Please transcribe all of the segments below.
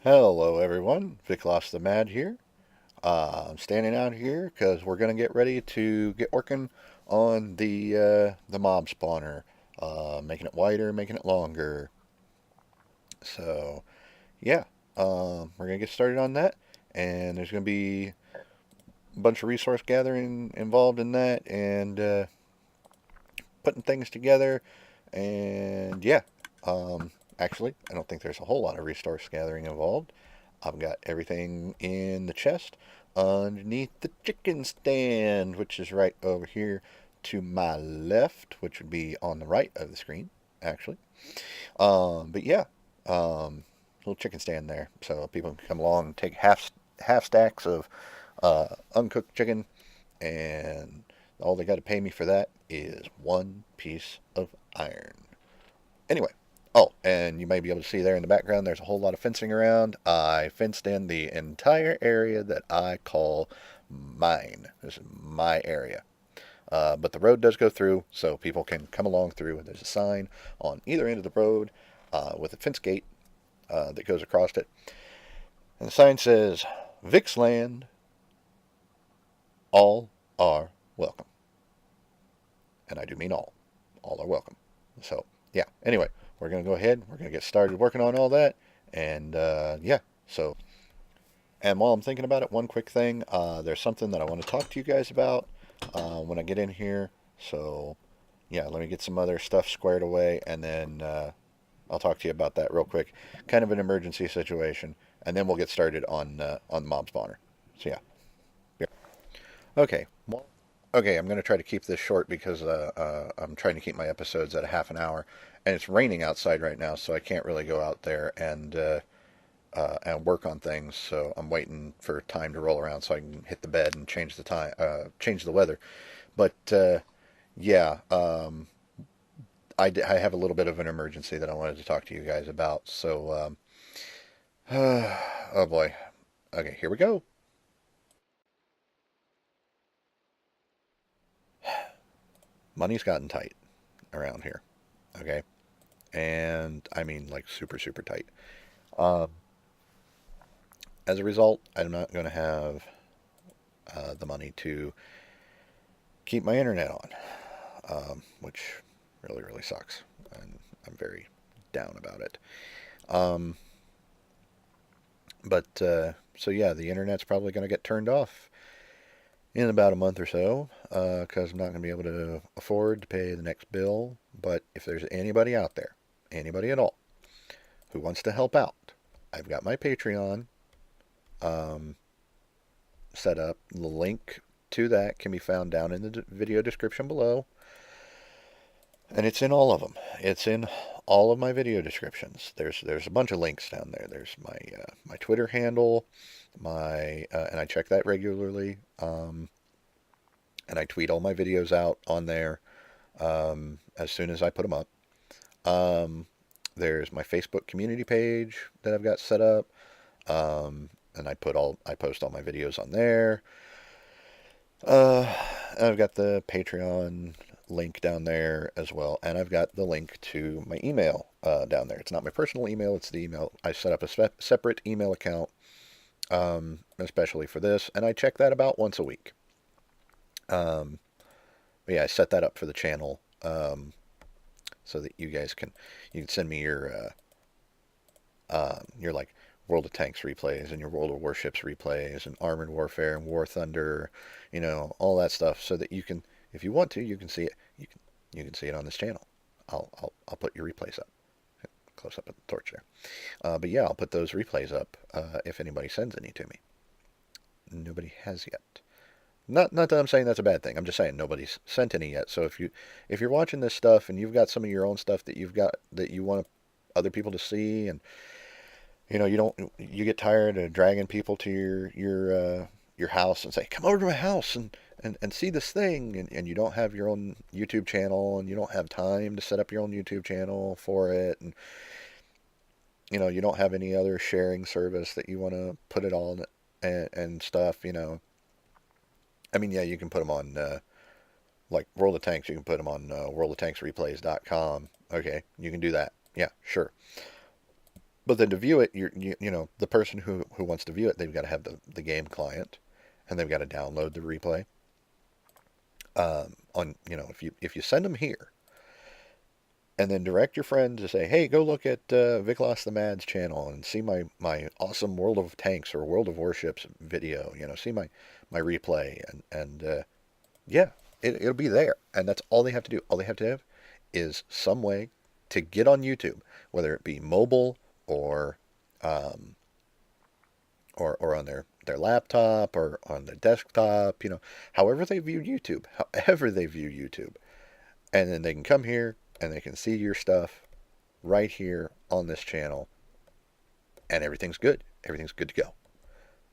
Hello everyone, viklasthemad here. I'm standing out here because we're going to get ready to get working on the mob spawner, making it wider, making it longer. So yeah, we're going to get started on that, and there's going to be a bunch of resource gathering involved in that, and putting things together, and yeah, actually, I don't think there's a whole lot of resource gathering involved. I've got everything in the chest underneath the chicken stand, which is right over here to my left, which would be on the right of the screen, actually. But yeah, little chicken stand there, so people can come along and take half stacks of uncooked chicken, and all they got to pay me for that is one piece of iron. Anyway, oh, and you may be able to see there in the background, there's a whole lot of fencing around. I fenced in the entire area that I call mine. This is my area. But the road does go through, so people can come along through. There's a sign on either end of the road with a fence gate that goes across it. And the sign says, Vic's land, all are welcome. And I do mean all. All are welcome. So, yeah. Anyway, we're going to go ahead. We're going to get started working on all that. And, yeah. So, and while I'm thinking about it, one quick thing. There's something that I want to talk to you guys about when I get in here. So, yeah, let me get some other stuff squared away. And then I'll talk to you about that real quick. Kind of an emergency situation. And then we'll get started on the mob spawner. So, yeah. Okay. Okay, I'm going to try to keep this short because I'm trying to keep my episodes at a half an hour, and it's raining outside right now, so I can't really go out there and work on things. So I'm waiting for time to roll around so I can hit the bed and change the time, change the weather. But yeah, I have a little bit of an emergency that I wanted to talk to you guys about. So oh boy, okay, here we go. Money's gotten tight around here. Okay, and I mean like super super tight. Um, as a result, I'm not going to have the money to keep my internet on, which really, really sucks. And I'm very down about it. Um, but so yeah, the internet's probably going to get turned off in about a month or so because I'm not going to be able to afford to pay the next bill. But if there's anybody out there, anybody at all, who wants to help out, I've got my Patreon um, set up. The link to that can be found down in the video description below. And it's in all of them. It's in all of my video descriptions. There's a bunch of links down there. There's my Twitter handle, my and I check that regularly. And I tweet all my videos out on there as soon as I put them up. Um, there's my Facebook community page that I've got set up, and I post all my videos on there. Uh, I've got the Patreon link down there as well, and I've got the link to my email down there. It's not my personal email; it's the email I set up a separate email account, especially for this, and I check that about once a week. Um, but yeah, I set that up for the channel so that you can send me your like World of Tanks replays and your World of Warships replays and Armored Warfare and War Thunder, all that stuff, so that you can, if you want to, you can see it. You can see it on this channel. I'll put your replays up. Close up at the torch there. But yeah, I'll put those replays up if anybody sends any to me. Nobody has yet. Not that I'm saying that's a bad thing. I'm just saying nobody's sent any yet. So if you're watching this stuff and you've got some of your own stuff that you've got that you want other people to see, and you get tired of dragging people to your house and say, come over to my house and see this thing, and you don't have your own YouTube channel, and you don't have time to set up your own YouTube channel for it, and you don't have any other sharing service that you want to put it on, and stuff. I mean, yeah, you can put them on like World of Tanks. You can put them on worldoftanksreplays.com. Okay, you can do that. Yeah, sure. But then to view it, you know, the person who wants to view it, they've got to have the game client, and they've got to download the replay. On you know, if you send them here, and then direct your friend to say, hey, go look at viklasthemad's channel and see my awesome World of Tanks or World of Warships video. You know, see my replay, and yeah, it'll be there, and that's all they have to do. All they have to have is some way to get on YouTube, whether it be mobile or um, or on their laptop or on their desktop, you know, however they view YouTube, however they view YouTube. And then they can come here and they can see your stuff right here on this channel, and everything's good. Everything's good to go.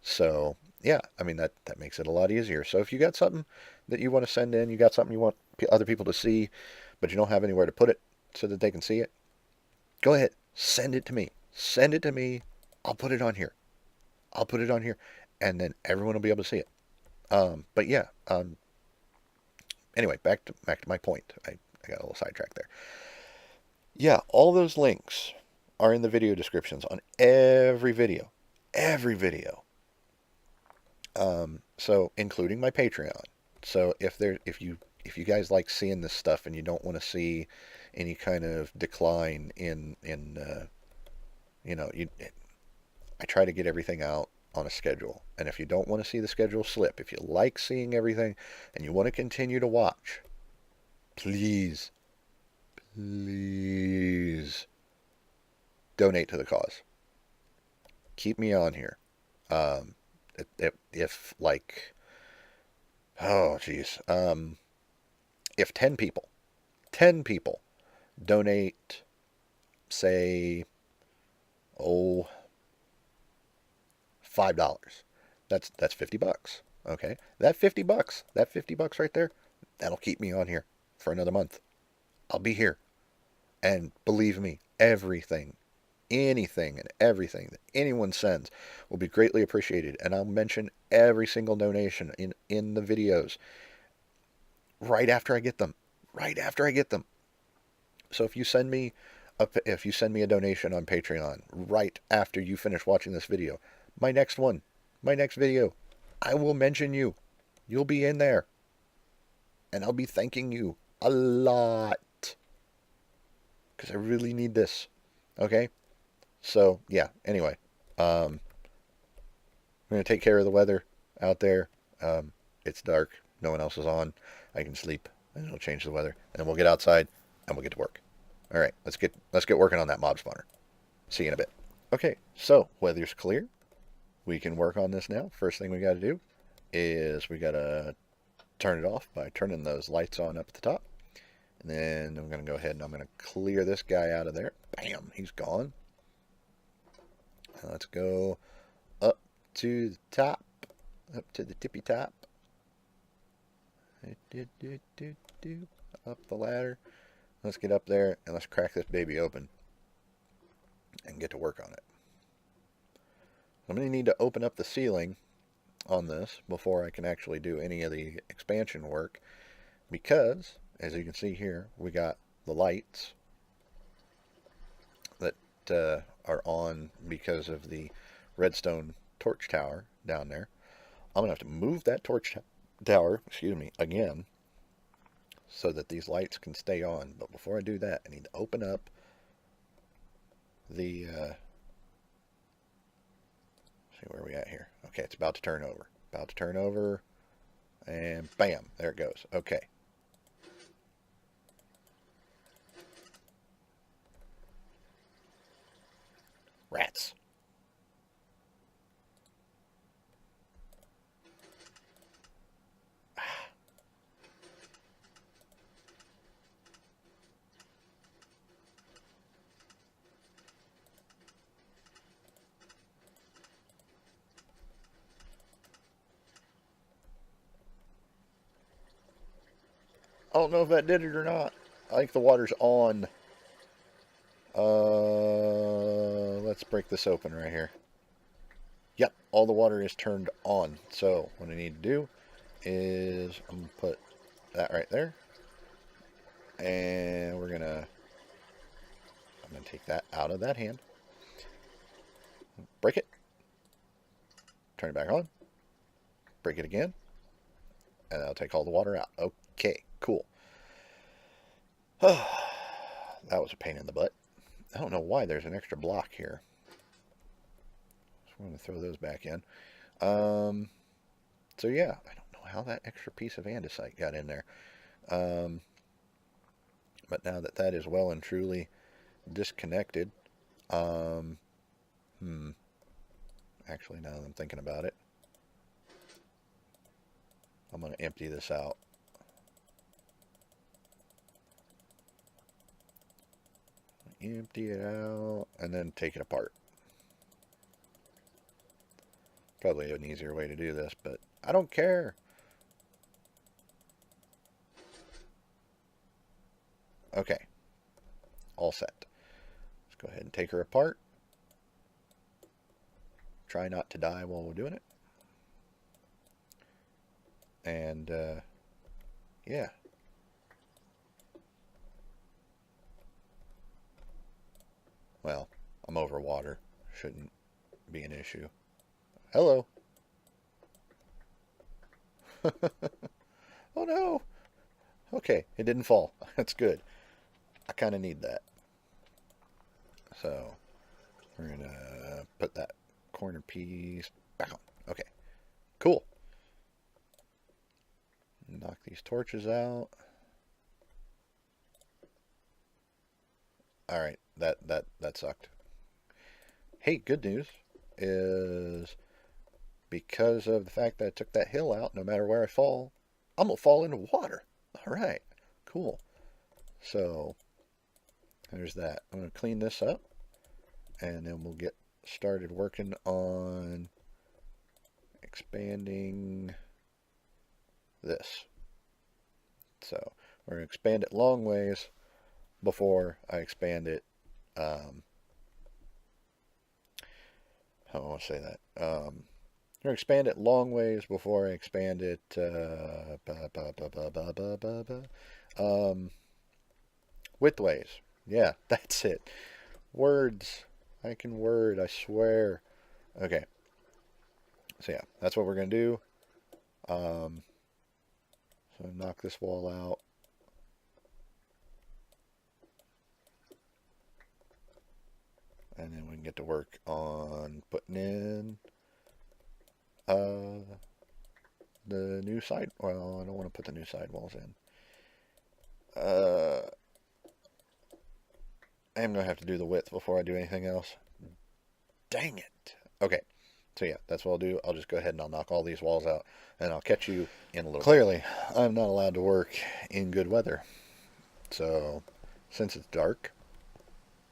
So, yeah, I mean, that makes it a lot easier. So if you got something that you want to send in, you got something you want other people to see, but you don't have anywhere to put it so that they can see it, go ahead, send it to me. Send it to me. I'll put it on here. I'll put it on here, and then everyone will be able to see it. But yeah, anyway, back to my point. I got a little sidetracked there. Yeah, all those links are in the video descriptions on every video. Every video. So including my Patreon. So if you guys like seeing this stuff and you don't want to see any kind of decline in you know, I try to get everything out on a schedule. And if you don't want to see the schedule slip, if you like seeing everything and you want to continue to watch, please, please donate to the cause. Keep me on here. Um, if like, oh geez, if 10 people donate, say, oh, $5. That's $50. Okay, that $50 right there, that'll keep me on here for another month. I'll be here, and believe me, anything and everything that anyone sends will be greatly appreciated, and I'll mention every single donation in the videos right after I get them. Right after I get them. So if you send me a donation on Patreon right after you finish watching this video, my next video, I will mention you. You'll be in there. And I'll be thanking you a lot. Because I really need this. Okay? So, yeah, anyway. I'm going to take care of the weather out there. It's dark. No one else is on. I can sleep. And it'll change the weather. And then we'll get outside and we'll get to work. All right, let's get working on that mob spawner. See you in a bit. Okay, so weather's clear. We can work on this now. First thing we got to do is we got to turn it off by turning those lights on up at the top. And then I'm going to go ahead and I'm going to clear this guy out of there. Bam, he's gone. Now let's go up to the top, up to the tippy top. Up the ladder. Let's get up there and let's crack this baby open and get to work on it. I'm going to need to open up the ceiling on this before I can actually do any of the expansion work, because as you can see here, we got the lights that are on because of the redstone torch tower down there. I'm going to have to move that torch tower, again, so that these lights can stay on. But before I do that, I need to open up the see where we at here. Okay, it's about to turn over. About to turn over, and bam, there it goes. Okay. Rats. I don't know if that did it or not. I think the water's on. Let's break this open right here. Yep, all the water is turned on. So what I need to do is I'm going to put that right there. And I'm going to take that out of that hand. break it, turn it back on, break it again, and that'll take all the water out. Okay, cool. That was a pain in the butt. I don't know why there's an extra block here. Just want to throw those back in. So yeah, I don't know how that extra piece of andesite got in there. But now that that is well and truly disconnected, actually now that I'm thinking about it, I'm going to empty this out. Empty it out and then take it apart. Probably an easier way to do this, but I don't care. Okay, all set. Let's go ahead and take her apart. Try not to die while we're doing it. And yeah. Well, I'm over water. Shouldn't be an issue. Hello. Oh no. Okay, it didn't fall. That's good. I kind of need that. So, we're going to put that corner piece back on. Okay, cool. Knock these torches out. All right, that sucked. Hey, good news is because of the fact that I took that hill out, no matter where I fall, I'm going to fall into water. All right, cool. So, there's that. I'm going to clean this up, and then we'll get started working on expanding this. So, we're going to expand it long ways before I expand it. How do I want to say that? We're going to expand it long ways before I expand it width ways. Yeah, that's it. Words. I can word, I swear. Okay. So yeah, that's what we're going to do. So knock this wall out. And then we can get to work on putting in the new side. Well, I don't want to put the new sidewalls in. I am going to have to do the width before I do anything else. Dang it. Okay. So yeah, that's what I'll do. I'll just go ahead and I'll knock all these walls out, and I'll catch you in a little bit. Clearly, I'm not allowed to work in good weather. So, since it's dark,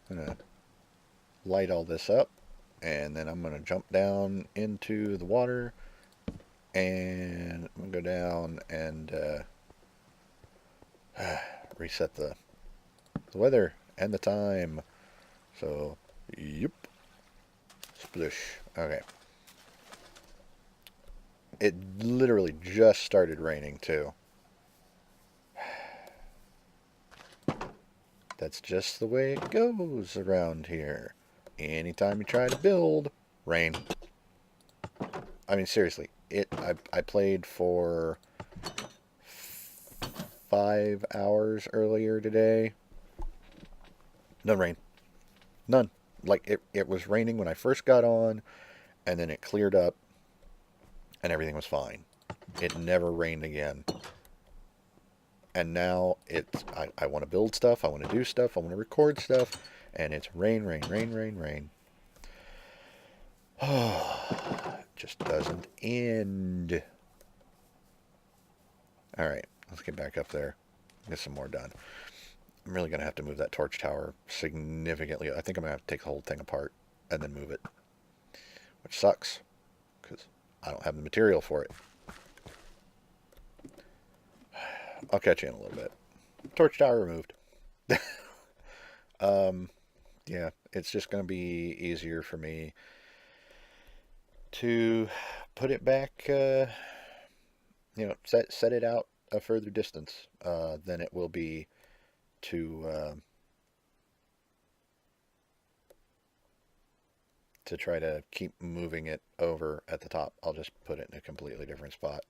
I'm going to light all this up, and then I'm going to jump down into the water, and I'm going to go down and reset the weather and the time. So, yep. Splish. Okay. It literally just started raining, too. That's just the way it goes around here. Anytime you try to build, rain. I mean, seriously, I played for 5 hours earlier today. No rain. None. Like, it was raining when I first got on, and then it cleared up, and everything was fine. It never rained again. And now I want to build stuff, I want to do stuff, I want to record stuff, and it's rain, rain, rain, rain, rain. It just doesn't end. Alright, let's get back up there. Get some more done. I'm really going to have to move that torch tower significantly. I think I'm going to have to take the whole thing apart and then move it. Which sucks, because I don't have the material for it. I'll catch you in a little bit. Torch tower removed. Yeah, it's just going to be easier for me to put it back, set it out a further distance than it will be to to try to keep moving it over at the top, I'll just put it in a completely different spot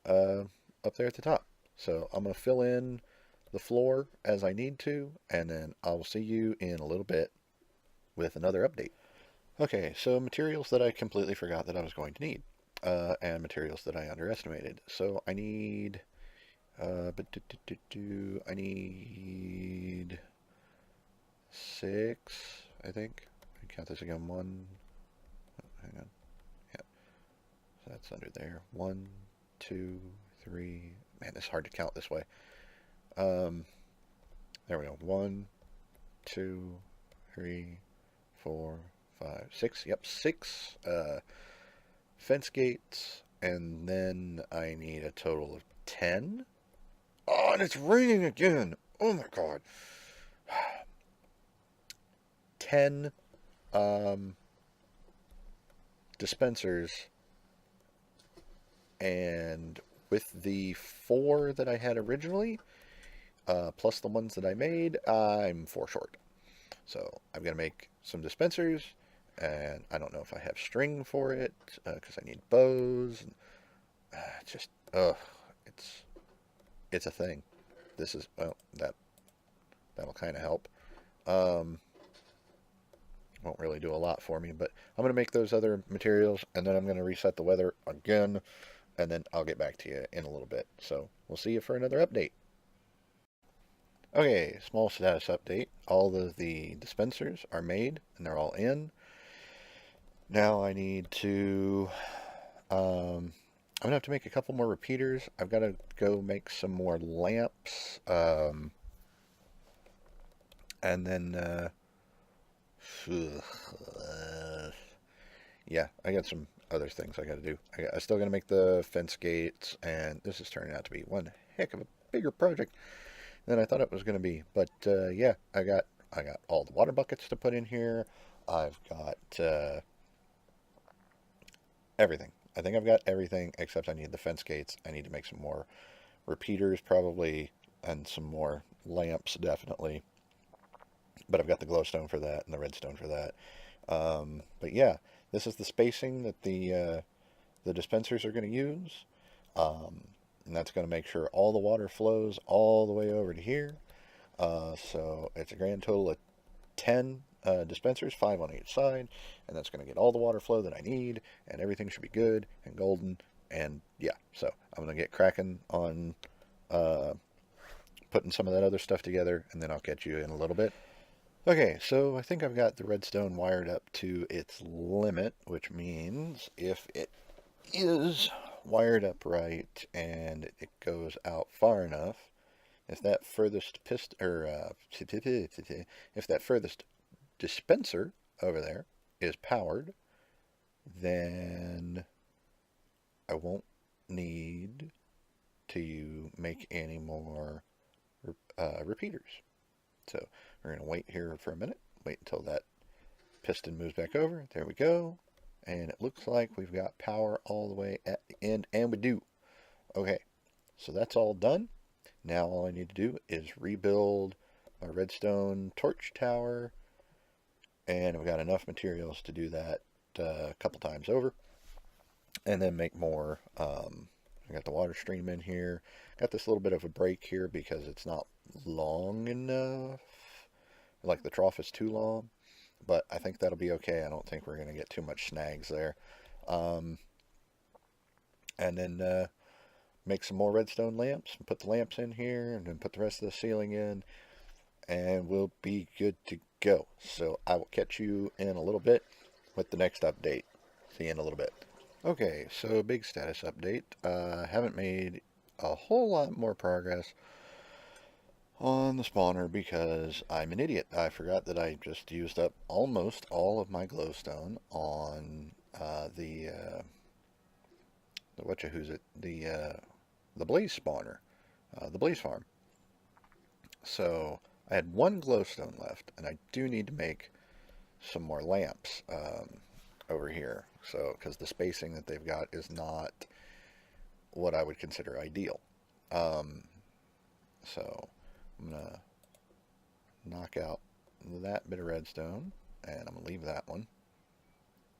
uh, up there at the top. So I'm going to fill in the floor as I need to, and then I'll see you in a little bit with another update. Okay, so materials that I completely forgot that I was going to need, and materials that I underestimated. So I need, I need 6, I think. I count this again. 1, hang on. Yeah, so that's under there. 1, 2, 3. Man, it's hard to count this way. Um, there we go. 1, 2, 3, 4, 5, 6. Yep, 6 fence gates, and then I need a total of 10. Oh, and it's raining again. Oh my god. 10 um, dispensers, and with the 4 that I had originally, plus the ones that I made, I'm 4 short. So I'm going to make some dispensers, and I don't know if I have string for it, because I need bows. And, just, it's a thing. This is, well, that'll kind of help. Won't really do a lot for me, but I'm going to make those other materials, and then I'm going to reset the weather again, and then I'll get back to you in a little bit. So we'll see you for another update. Okay, small status update. All of the dispensers are made, and they're all in. Now I need to, I'm going to have to make a couple more repeaters. I've got to go make some more lamps, and then, yeah, I got some other things I got to do. I still got to make the fence gates, and this is turning out to be one heck of a bigger project than I thought it was going to be. But yeah, I got all the water buckets to put in here. I've got everything. I think I've got everything except I need the fence gates. I need to make some more repeaters probably, and some more lamps definitely. But I've got the glowstone for that and the redstone for that. But yeah, this is the spacing that the dispensers are going to use. And that's going to make sure all the water flows all the way over to here. So it's a grand total of 10 dispensers, 5 on each side, and that's going to get all the water flow that I need, and everything should be good and golden. And yeah, so I'm going to get cracking on putting some of that other stuff together, and then I'll catch you in a little bit. Okay, so I think I've got the redstone wired up to its limit, which means if it is wired up right and it goes out far enough, if that furthest if that furthest dispenser over there is powered, then I won't need to make any more repeaters. So we're going to wait here for a minute, wait until that piston moves back over. There we go. And it looks like we've got power all the way at the end, and we do. Okay, so that's all done. Now all I need to do is rebuild my redstone torch tower, and I've got enough materials to do that a couple times over, and then make more. I got the water stream in here. Got this little bit of a break here because it's not long enough. Like the trough is too long, but I think that'll be okay. I don't think we're going to get too much snags there. And then make some more redstone lamps and put the lamps in here, and then put the rest of the ceiling in, and we'll be good to go. So I will catch you in a little bit with the next update. See you in a little bit. Okay, so big status update. Haven't made a whole lot more progress on the spawner because I'm an idiot. I forgot that I just used up almost all of my glowstone on the blaze spawner, the blaze farm. So I had 1 glowstone left, and I do need to make some more lamps over here. So because the spacing that they've got is not what I would consider ideal. So I'm gonna knock out that bit of redstone, and I'm gonna leave that one.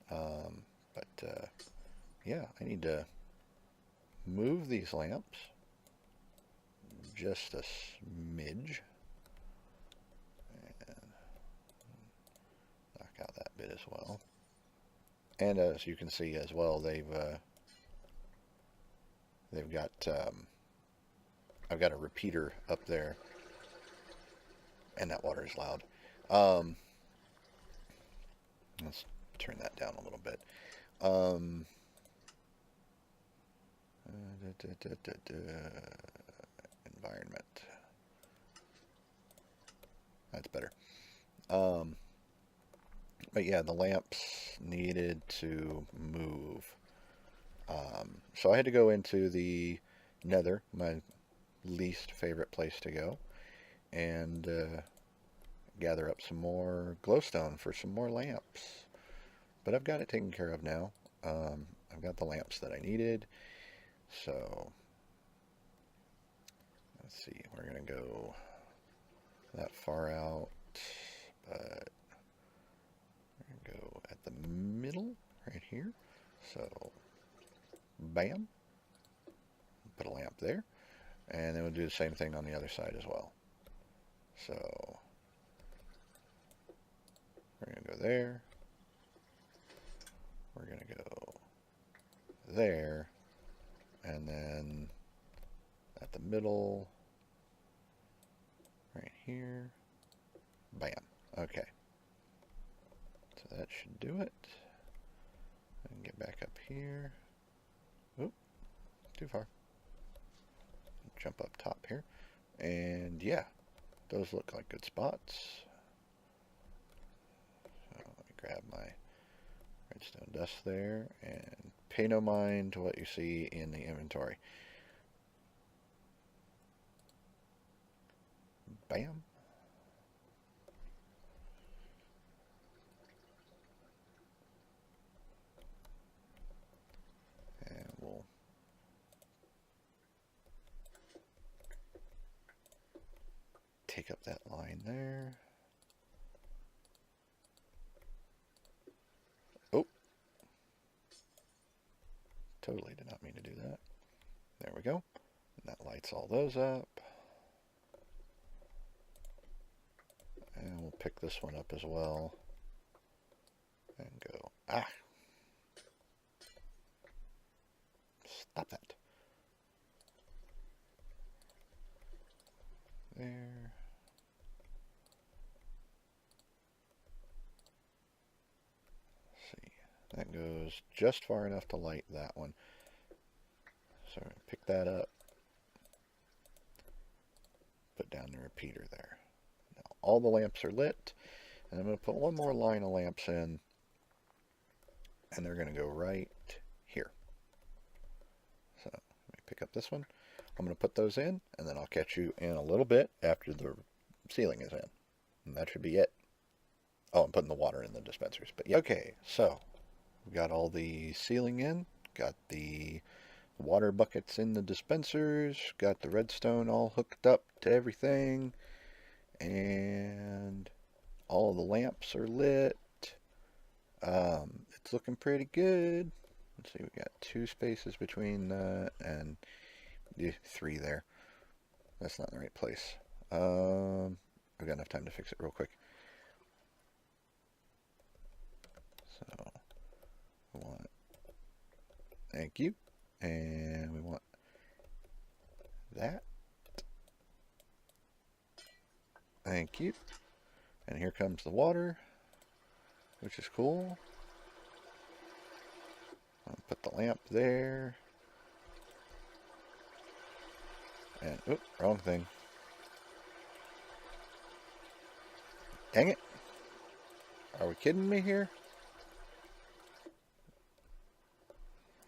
But yeah, I need to move these lamps just a smidge. And knock out that bit as well. And as you can see as well, they've got I've got a repeater up there, and that water is loud. Um, let's turn that down a little bit. Um, environment. That's better. Um, but yeah, the lamps needed to move. So I had to go into the Nether, my least favorite place to go, and gather up some more glowstone for some more lamps. But I've got it taken care of now. I've got the lamps that I needed. So let's see, we're going to go that far out, but we're going to go at the middle right here. So bam, put a lamp there, and then we'll do the same thing on the other side as well. So we're going to go there, we're going to go there, and then at the middle right here, bam. Okay, so that should do it. And get back up here. Oop, too far. Jump up top here, and yeah, those look like good spots. So let me grab my redstone dust there, and pay no mind to what you see in the inventory. Bam. And we'll take up that line there. Oh, totally did not mean to do that. There we go. And that lights all those up. And we'll pick this one up as well. And go, ah! Stop that. There. Let's see. That goes just far enough to light that one. So I'm going to pick that up. Put down the repeater there. Now all the lamps are lit. And I'm going to put one more line of lamps in. And they're going to go right here. So let me pick up this one. I'm going to put those in, and then I'll catch you in a little bit after the ceiling is in. And that should be it. Oh, I'm putting the water in the dispensers. But yeah. Okay, so we've got all the ceiling in. Got the water buckets in the dispensers. Got the redstone all hooked up to everything. And all the lamps are lit. It's looking pretty good. Let's see, we got 2 spaces between that and 3 there. That's not in the right place. I've got enough time to fix it real quick. So we want, thank you, and we want that. Thank you. And here comes the water, which is cool. I'll put the lamp there. And, oop, wrong thing. Dang it. Are we kidding me here?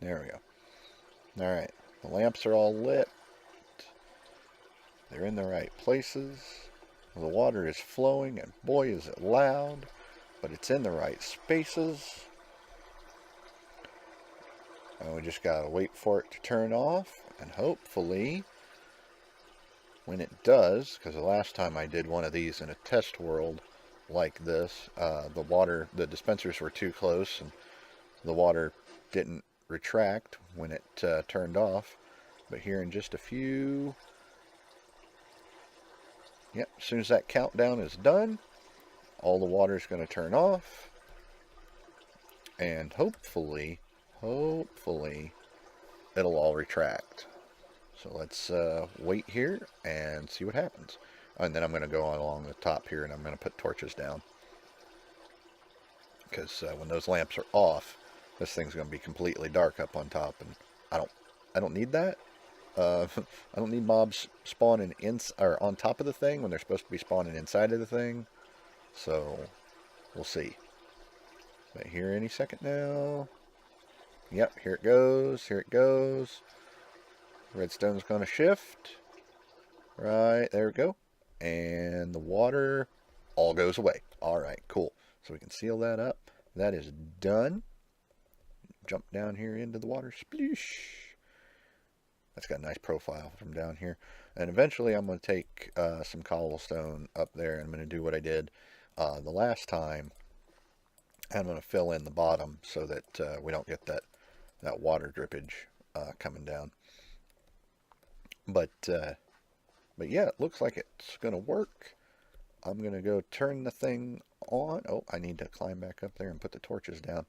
There we go. Alright, the lamps are all lit. They're in the right places. The water is flowing, and boy is it loud. But it's in the right spaces. And we just gotta wait for it to turn off, and hopefully when it does, because the last time I did one of these in a test world like this, the dispensers were too close, and the water didn't retract when it turned off. But here in just a few, yep, as soon as that countdown is done, all the water is going to turn off, and hopefully it'll all retract. So let's wait here and see what happens. And then I'm going to go on along the top here and I'm going to put torches down. Because when those lamps are off, this thing's going to be completely dark up on top, and I don't need that. I don't need mobs spawning or on top of the thing when they're supposed to be spawning inside of the thing. So we'll see. But here any second now. Yep, here it goes. Here it goes. Redstone's going to shift. Right, there we go. And the water all goes away. All right, cool. So we can seal that up. That is done. Jump down here into the water. Sploosh. That's got a nice profile from down here. And eventually I'm going to take some cobblestone up there, and I'm going to do what I did the last time. I'm going to fill in the bottom so that we don't get that water drippage coming down. But yeah, it looks like it's going to work. I'm going to go turn the thing on. Oh, I need to climb back up there and put the torches down.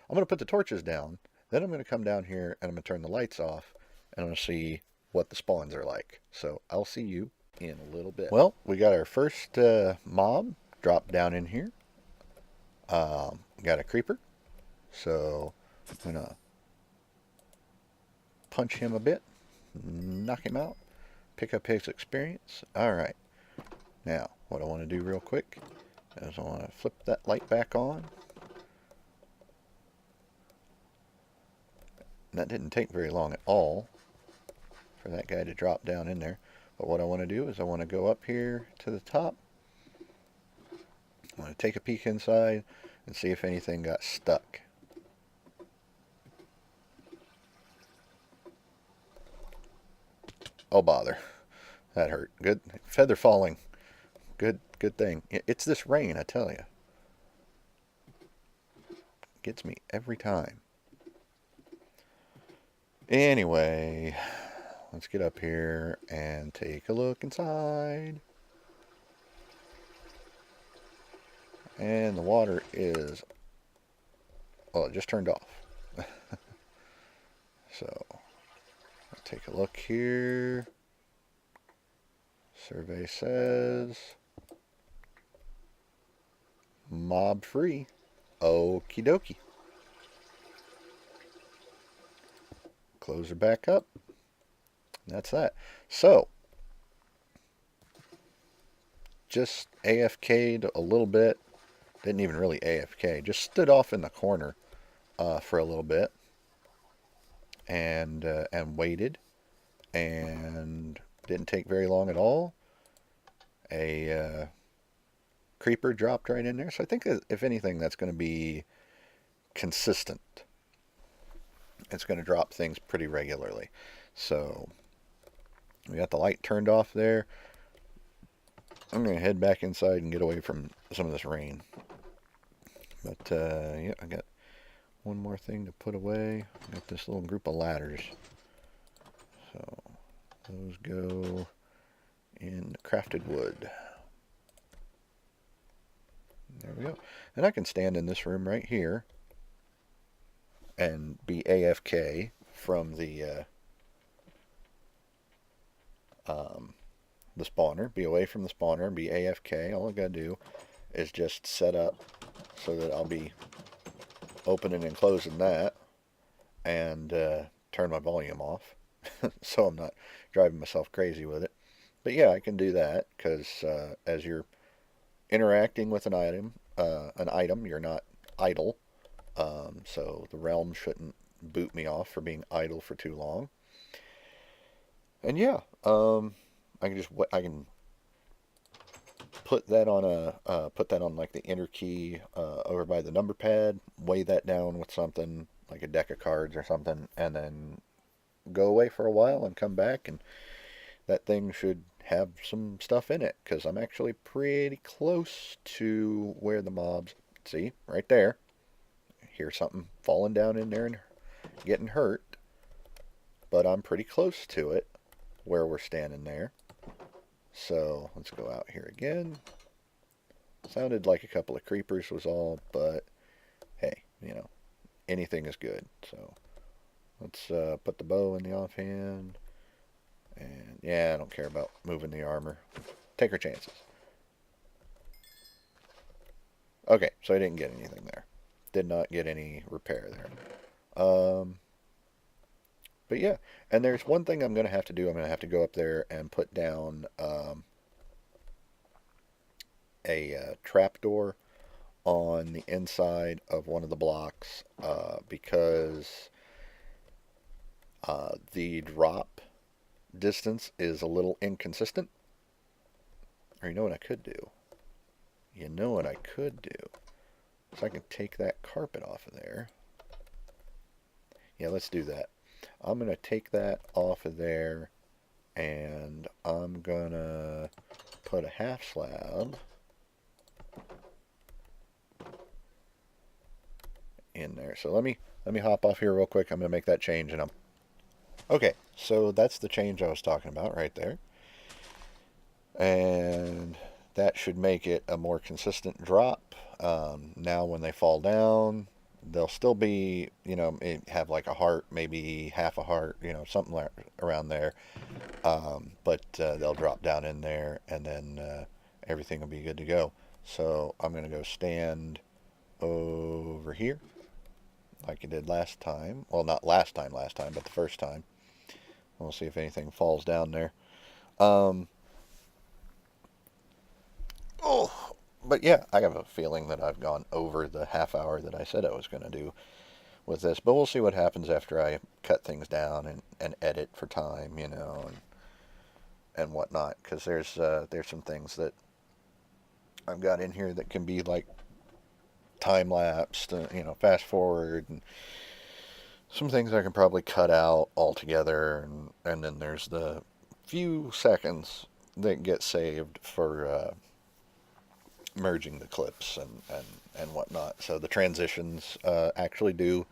I'm going to put the torches down. Then I'm going to come down here and I'm going to turn the lights off. And I'm going to see what the spawns are like. So I'll see you in a little bit. Well, we got our first mob dropped down in here. Got a creeper. So I'm going to punch him a bit. Knock him out. Pick up his experience. Alright. Now, what I want to do real quick is I want to flip that light back on. That didn't take very long at all for that guy to drop down in there. But what I want to do is I want to go up here to the top. I want to take a peek inside and see if anything got stuck. Oh bother. That hurt. Good. Feather falling. Good thing. It's this rain, I tell you. Gets me every time. Anyway, let's get up here and take a look inside. And the water is, well, it just turned off. So, let's take a look here. Survey says mob free. Okie dokie. Close her back up. That's that. So, just AFK'd a little bit. Didn't even really AFK. Just stood off in the corner for a little bit. And waited. And didn't take very long at all. A creeper dropped right in there. So I think if anything, that's going to be consistent. It's going to drop things pretty regularly. So we got the light turned off there. I'm going to head back inside and get away from some of this rain. But yeah, I got one more thing to put away. I got this little group of ladders. So those go in crafted wood. There we go. And I can stand in this room right here and be AFK from the spawner. Be away from the spawner and be AFK. All I gotta do is just set up so that I'll be opening and closing that and turn my volume off so I'm not driving myself crazy with it. But yeah, I can do that because as you're interacting with an item, you're not idle. So the realm shouldn't boot me off for being idle for too long. And yeah, I can put that on like the enter key over by the number pad, weigh that down with something like a deck of cards or something, and then go away for a while and come back, and that thing should have some stuff in it because I'm actually pretty close to where the mobs. See, right there. hear something falling down in there and getting hurt, but I'm pretty close to it where we're standing there. So let's go out here again. Sounded like a couple of creepers was all, but hey, anything is good. So let's put the bow in the offhand. And yeah, I don't care about moving the armor. Take our chances. Okay, so I didn't get anything there. Did not get any repair there. But yeah, and there's one thing I'm going to have to do. I'm going to have to go up there and put down a trapdoor on the inside of one of the blocks because the drop distance is a little inconsistent. Or you know what I could do? You know what I could do? So I can take that carpet off of there. Yeah, let's do that. I'm going to take that off of there, and I'm going to put a half slab in there. So let me hop off here real quick. I'm going to make that change, and okay. So that's the change I was talking about right there, and that should make it a more consistent drop. Now when they fall down, they'll still be, have like a heart, maybe half a heart, something like around there. But they'll drop down in there, and then everything will be good to go. So I'm going to go stand over here like I did last time. Well, not last time, but the first time. We'll see if anything falls down there. Oh, but yeah, I have a feeling that I've gone over the half hour that I said I was going to do with this. But we'll see what happens after I cut things down and edit for time, and whatnot. Because there's some things that I've got in here that can be like time lapsed, fast forward, and some things I can probably cut out altogether. And then there's the few seconds that get saved for merging the clips and whatnot. So the transitions actually do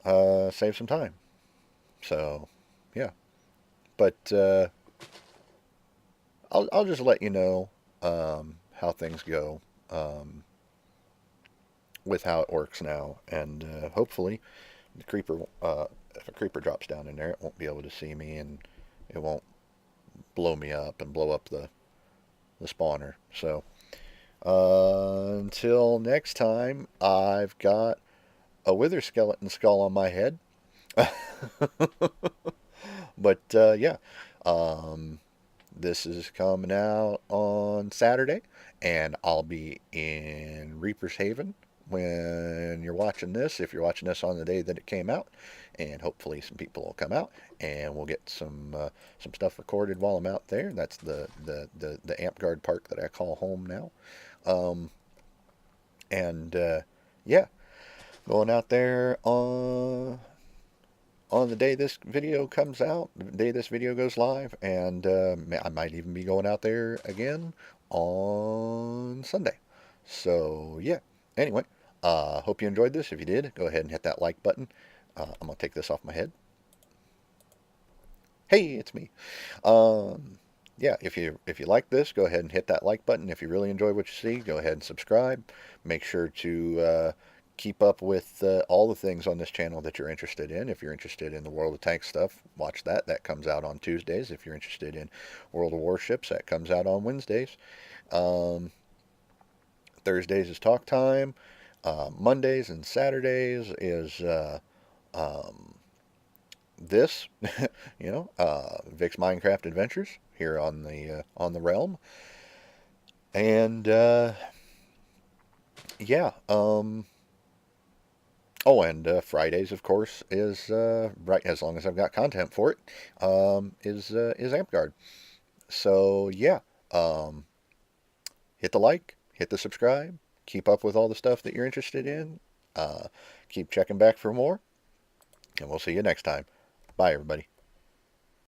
save some time. So yeah, but I'll just let you know how things go with how it works now, and hopefully the creeper, if a creeper drops down in there, it won't be able to see me, and it won't blow me up and blow up the spawner. So until next time, I've got a wither skeleton skull on my head. But yeah, this is coming out on Saturday, and I'll be in Reaper's Haven when you're watching this, if you're watching this on the day that it came out, and hopefully some people will come out, and we'll get some stuff recorded while I'm out there. That's the Amp Park that I call home now. And yeah, going out there on the day this video comes out, the day this video goes live, and I might even be going out there again on Sunday. So yeah, anyway, hope you enjoyed this. If you did, go ahead and hit that like button. I'm gonna take this off my head. Hey, it's me. Yeah, if you like this, go ahead and hit that like button. If you really enjoy what you see, go ahead and subscribe. Make sure to keep up with all the things on this channel that you're interested in. If you're interested in the World of Tanks stuff, watch that. That comes out on Tuesdays. If you're interested in World of Warships, that comes out on Wednesdays. Thursdays is talk time. Mondays and Saturdays is this, Vic's Minecraft Adventures here on the Realm. And yeah, oh, and Fridays, of course, is right, as long as I've got content for it, is AmpGuard. So yeah, hit the like, hit the subscribe, keep up with all the stuff that you're interested in. Keep checking back for more, and we'll see you next time. Bye, everybody.